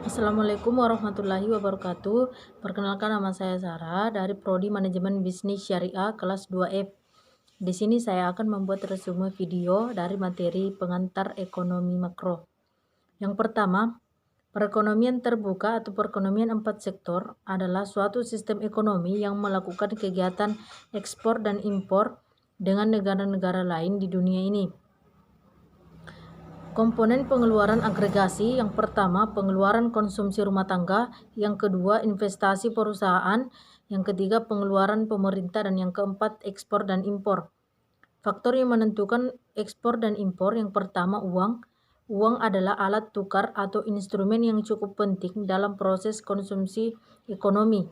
Assalamualaikum warahmatullahi wabarakatuh. Perkenalkan, nama saya Sarah dari Prodi Manajemen Bisnis Syariah kelas 2F. Di sini saya akan membuat resume video dari materi pengantar ekonomi makro. Yang pertama, perekonomian terbuka atau perekonomian 4 sektor adalah suatu sistem ekonomi yang melakukan kegiatan ekspor dan impor dengan negara-negara lain di dunia ini. Komponen pengeluaran agregasi: yang pertama, pengeluaran konsumsi rumah tangga; yang kedua, investasi perusahaan; yang ketiga, pengeluaran pemerintah; dan yang keempat, ekspor dan impor. Faktor yang menentukan ekspor dan impor: yang pertama, uang. Uang adalah alat tukar atau instrumen yang cukup penting dalam proses konsumsi ekonomi.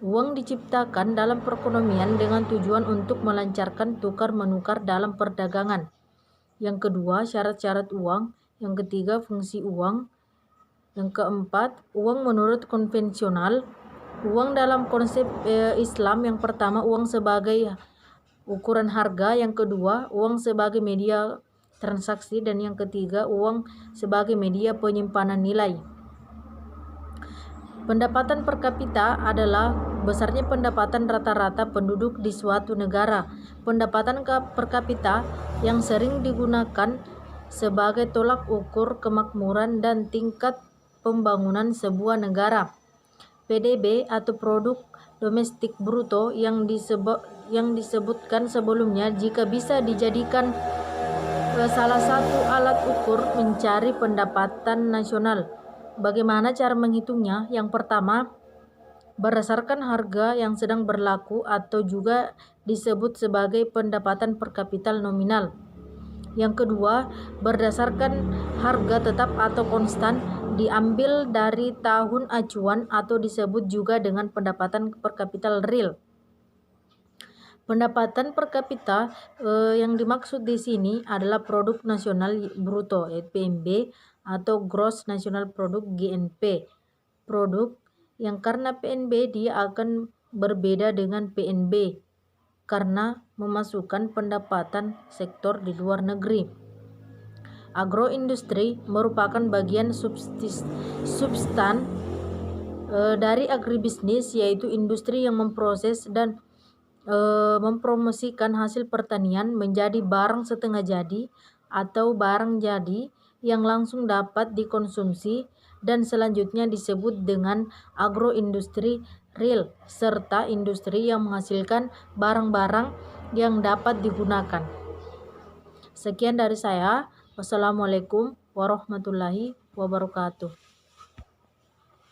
Uang diciptakan dalam perekonomian dengan tujuan untuk melancarkan tukar-menukar dalam perdagangan. Yang kedua, syarat-syarat uang. Yang ketiga, fungsi uang. Yang keempat, uang menurut konvensional. Uang dalam konsep Islam: yang pertama, uang sebagai ukuran harga; yang kedua, uang sebagai media transaksi; dan yang ketiga, uang sebagai media penyimpanan nilai. Pendapatan per kapita adalah besarnya pendapatan rata-rata penduduk di suatu negara. Pendapatan per kapita yang sering digunakan sebagai tolak ukur kemakmuran dan tingkat pembangunan sebuah negara. PDB atau produk domestik bruto yang disebutkan sebelumnya jika bisa dijadikan salah satu alat ukur mencari pendapatan nasional. Bagaimana cara menghitungnya? Yang pertama, berdasarkan harga yang sedang berlaku atau juga disebut sebagai pendapatan per kapita nominal. Yang kedua, berdasarkan harga tetap atau konstan diambil dari tahun acuan atau disebut juga dengan pendapatan per kapita real. Pendapatan per kapita yang dimaksud di sini adalah produk nasional bruto (PNB) atau gross national product (GNP). Produk yang karena PNB dia akan berbeda dengan PNB karena memasukkan pendapatan sektor di luar negeri. Agroindustri merupakan bagian substan dari agribisnis, yaitu industri yang memproses dan mempromosikan hasil pertanian menjadi barang setengah jadi atau barang jadi yang langsung dapat dikonsumsi, dan selanjutnya disebut dengan agroindustri real, serta industri yang menghasilkan barang-barang yang dapat digunakan. Sekian dari saya. Wassalamualaikum warahmatullahi wabarakatuh.